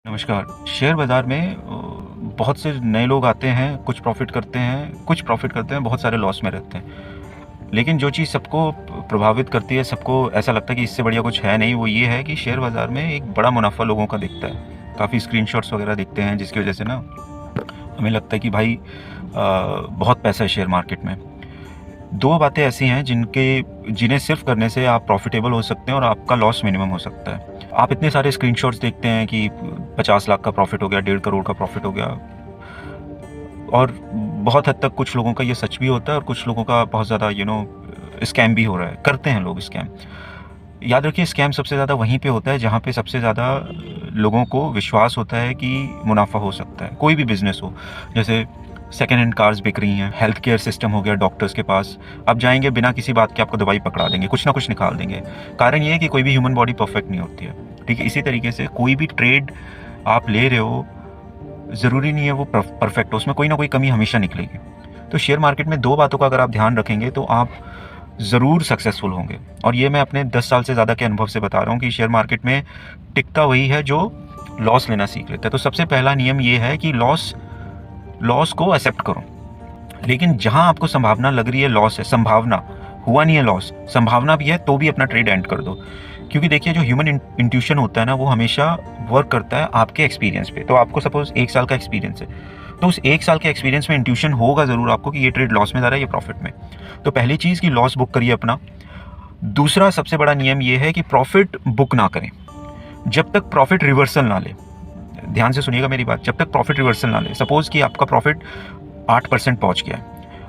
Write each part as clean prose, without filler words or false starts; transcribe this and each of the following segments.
नमस्कार। शेयर बाज़ार में बहुत से नए लोग आते हैं, कुछ प्रॉफ़िट करते हैं, बहुत सारे लॉस में रहते हैं। लेकिन जो चीज़ सबको प्रभावित करती है, सबको ऐसा लगता है कि इससे बढ़िया कुछ है नहीं, वो ये है कि शेयर बाज़ार में एक बड़ा मुनाफ़ा लोगों का दिखता है। काफ़ी स्क्रीनशॉट्स वग़ैरह दिखते हैं, जिसकी वज़ह से ना हमें लगता है कि भाई बहुत पैसा है शेयर मार्केट में। 2 बातें ऐसी हैं जिन्हें सिर्फ़ करने से आप प्रॉफ़िटेबल हो सकते हैं और आपका लॉस मिनिमम हो सकता है। आप इतने सारे स्क्रीनशॉट्स देखते हैं कि 50 लाख का प्रॉफ़िट हो गया, 1.5 करोड़ का प्रॉफ़िट हो गया, और बहुत हद तक कुछ लोगों का ये सच भी होता है और कुछ लोगों का बहुत ज़्यादा स्कैम भी हो रहा है, करते हैं लोग स्कैम। याद रखिए, स्कैम सबसे ज़्यादा वहीं पे होता है जहाँ पे सबसे ज़्यादा लोगों को विश्वास होता है कि मुनाफ़ा हो सकता है। कोई भी बिज़नेस हो, जैसे सेकंड हैंड कार्स बिक रही हैं, हेल्थ केयर सिस्टम हो गया, डॉक्टर्स के पास आप जाएँगे, बिना किसी बात के आपको दवाई पकड़ा देंगे, कुछ ना कुछ निकाल देंगे। कारण ये है कि कोई भी ह्यूमन बॉडी परफेक्ट नहीं होती है, ठीक है? इसी तरीके से कोई भी ट्रेड आप ले रहे हो, ज़रूरी नहीं है वो परफेक्ट हो, उसमें कोई ना कोई कमी हमेशा निकलेगी। तो शेयर मार्केट में 2 बातों का अगर आप ध्यान रखेंगे तो आप ज़रूर सक्सेसफुल होंगे, और ये मैं अपने 10 साल से ज़्यादा के अनुभव से बता रहा हूँ कि शेयर मार्केट में टिकता वही है जो लॉस लेना सीख लेता है। तो सबसे पहला नियम ये है कि लॉस लॉस को एक्सेप्ट करो। लेकिन जहाँ आपको संभावना लग रही है लॉस है, संभावना, हुआ नहीं है लॉस, संभावना भी है, तो भी अपना ट्रेड एंड कर दो। क्योंकि देखिए, जो ह्यूमन इंट्यूशन होता है ना, वो हमेशा वर्क करता है आपके एक्सपीरियंस पे। तो आपको सपोज़ 1 साल का एक्सपीरियंस है, तो उस 1 साल के एक्सपीरियंस में इंट्यूशन होगा ज़रूर आपको कि ये ट्रेड लॉस में जा रहा है, ये प्रॉफिट में। तो पहली चीज़ कि लॉस बुक करिए अपना। दूसरा सबसे बड़ा नियम ये है कि प्रॉफिट बुक ना करें जब तक प्रॉफिट रिवर्सल ना ले। ध्यान से सुनिएगा मेरी बात, जब तक प्रॉफिट रिवर्सल ना ले। सपोज़ कि आपका प्रॉफिट 8% पहुंच गया है,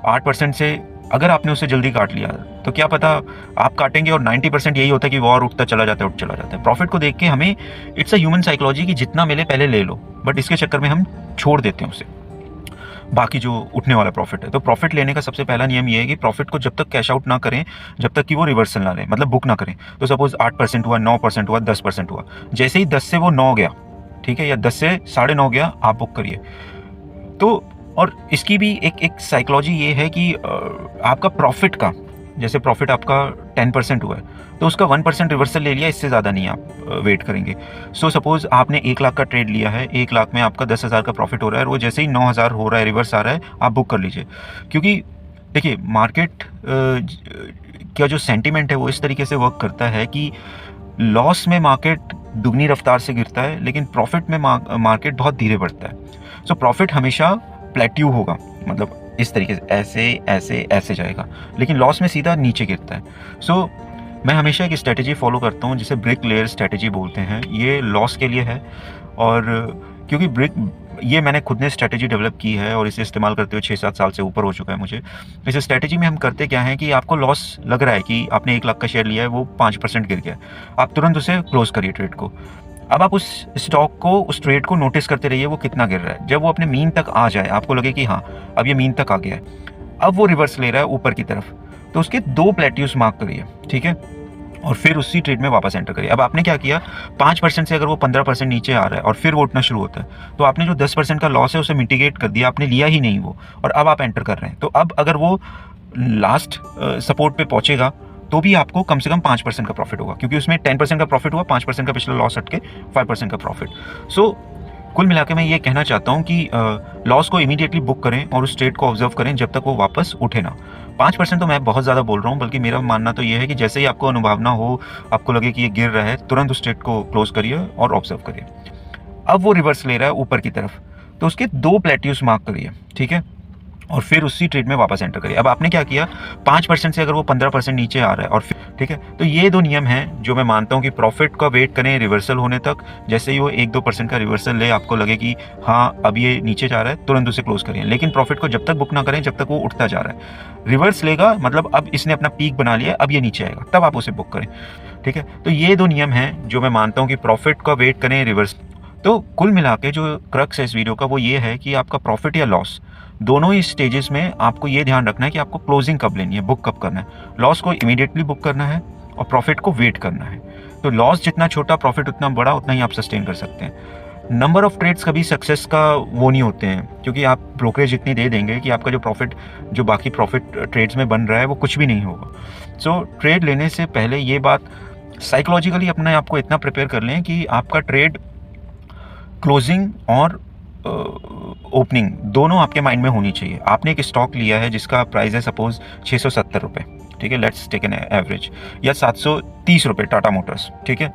8% से अगर आपने उसे जल्दी काट लिया, तो क्या पता आप काटेंगे और 90% यही होता है कि वो और उठता चला जाता है। प्रॉफिट को देख के हमें, इट्स अ ह्यूमन साइकोलॉजी कि जितना मिले पहले ले लो, बट इसके चक्कर में हम छोड़ देते हैं उसे, बाकी जो उठने वाला प्रॉफिट है। तो प्रॉफिट लेने का सबसे पहला नियम ये है कि प्रॉफिट को जब तक कैश आउट ना करें, जब तक कि वो रिवर्सल ना लें, मतलब बुक ना करें। तो सपोज 8% हुआ, 9% हुआ, 10% हुआ, जैसे ही 10 से वो 9 गया, ठीक है, या 10 से 9.5 गया, आप बुक करिए। तो और इसकी भी एक साइकोलॉजी ये है कि आपका प्रॉफिट का, जैसे प्रॉफिट आपका 10% हुआ है, तो उसका 1% रिवर्सल ले लिया, इससे ज़्यादा नहीं आप वेट करेंगे। सो सपोज़ आपने 1 लाख का ट्रेड लिया है, 1 लाख में आपका 10,000 का प्रॉफिट हो रहा है, और वो जैसे ही 9,000 हो रहा है, रिवर्स आ रहा है, आप बुक कर लीजिए। क्योंकि देखिए, मार्केट का जो सेंटिमेंट है वो इस तरीके से वर्क करता है कि लॉस में मार्केट दुगनी रफ्तार से गिरता है, लेकिन प्रॉफिट में मार्केट बहुत धीरे बढ़ता है। सो प्रॉफिट हमेशा प्लेट्यू होगा, मतलब इस तरीके से ऐसे ऐसे ऐसे जाएगा, लेकिन लॉस में सीधा नीचे गिरता है। सो मैं हमेशा एक स्ट्रेटेजी फॉलो करता हूँ जिसे ब्रिक लेयर स्ट्रेटेजी बोलते हैं। ये लॉस के लिए है, और क्योंकि ये मैंने खुद ने स्ट्रेटेजी डेवलप की है और इसे इस्तेमाल करते हुए 6-7 साल से ऊपर हो चुका है मुझे। इस स्ट्रेटेजी में हम करते क्या है कि आपको लॉस लग रहा है कि आपने 1 लाख का शेयर लिया है, वो 5% गिर गया, आप तुरंत उसे क्लोज करिए ट्रेड को। अब आप उस स्टॉक को, उस ट्रेड को नोटिस करते रहिए वो कितना गिर रहा है। जब वो अपने मीन तक आ जाए, आपको लगे कि हाँ, अब ये मीन तक आ गया है, अब वो रिवर्स ले रहा है ऊपर की तरफ, तो उसके 2 प्लेट्यूज मार्क करिए, ठीक है, और फिर उसी ट्रेड में वापस एंटर करिए। अब आपने क्या किया, 5% से अगर वो 15% नीचे आ रहा है और फिर वो उठना शुरू होता है, तो आपने जो 10% का लॉस है उसे मिटिगेट कर दिया, आपने लिया ही नहीं वो, और अब आप एंटर कर रहे हैं। तो अब अगर वो लास्ट सपोर्ट पे पहुंचेगा, तो भी आपको कम से कम 5% का प्रॉफिट होगा, क्योंकि उसमें 10% का प्रॉफिट हुआ, 5% का पिछला लॉस हट के 5% का प्रॉफिट। सो कुल मिला के मैं ये कहना चाहता हूँ कि लॉस को इमीडिएटली बुक करें और उस ट्रेड को ऑब्जर्व करें जब तक वो वापस उठे ना। 5% तो मैं बहुत ज़्यादा बोल रहा हूँ, बल्कि मेरा मानना तो ये है कि जैसे ही आपको अनुभावना हो, आपको लगे कि ये गिर रहा है, तुरंत उस ट्रेड को क्लोज करिए और ऑब्जर्व करिए। अब वो रिवर्स ले रहा है ऊपर की तरफ, तो उसके 2 प्लेट्यूज मार्क करिए, ठीक है, और फिर उसी ट्रेड में वापस एंटर करिए। अब आपने क्या किया, 5% से अगर वो 15% नीचे आ रहा है, और फिर, ठीक है, तो ये 2 नियम हैं जो मैं मानता हूँ कि प्रॉफिट का वेट करें रिवर्सल होने तक। जैसे ही वो 1-2% का रिवर्सल ले, आपको लगे कि हाँ अब ये नीचे जा रहा है, तुरंत उसे क्लोज करिए। लेकिन प्रॉफिट को जब तक बुक ना करें जब तक वो उठता जा रहा है। रिवर्स लेगा, मतलब अब इसने अपना पीक बना लिया, अब ये नीचे आएगा, तब आप उसे बुक करें, ठीक है। तो ये 2 नियम हैं जो मैं मानता हूँ कि प्रॉफिट का वेट करें रिवर्स। तो कुल मिला के जो क्रक्स है इस वीडियो का, वो ये है कि आपका प्रॉफिट या लॉस, दोनों ही स्टेजेस में आपको ये ध्यान रखना है कि आपको क्लोजिंग कब लेनी है, बुक कब करना है। लॉस को इमीडिएटली बुक करना है और प्रॉफिट को वेट करना है। तो लॉस जितना छोटा, प्रॉफिट उतना बड़ा, उतना ही आप सस्टेन कर सकते हैं। नंबर ऑफ ट्रेड्स कभी सक्सेस का वो नहीं होते हैं, क्योंकि आप ब्रोकरेज इतनी दे देंगे कि आपका जो प्रॉफिट, जो बाकी प्रॉफिट ट्रेड्स में बन रहा है, वो कुछ भी नहीं होगा। सो ट्रेड लेने से पहले ये बात साइकोलॉजिकली अपने आप को इतना प्रिपेयर कर लें कि आपका ट्रेड क्लोजिंग और ओपनिंग दोनों आपके माइंड में होनी चाहिए। आपने एक स्टॉक लिया है जिसका प्राइस है सपोज 670 रुपये, ठीक है, लेट्स टेक एन एवरेज, या 730 रुपये टाटा मोटर्स, ठीक है।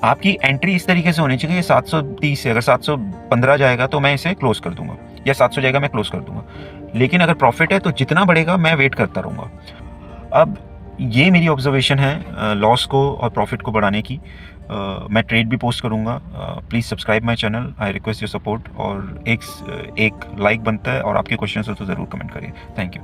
आपकी एंट्री इस तरीके से होनी चाहिए, 730 से अगर 715 जाएगा तो मैं इसे क्लोज कर दूंगा, या 700 जाएगा मैं क्लोज कर दूंगा। लेकिन अगर प्रॉफिट है तो जितना बढ़ेगा मैं वेट करता रहूँगा। अब ये मेरी ऑब्जर्वेशन है लॉस को और प्रॉफिट को बढ़ाने की। मैं ट्रेड भी पोस्ट करूँगा। Please subscribe my channel, I request your support. और एक लाइक बनता है, और आपके क्वेश्चन हो तो ज़रूर कमेंट करिए। Thank you.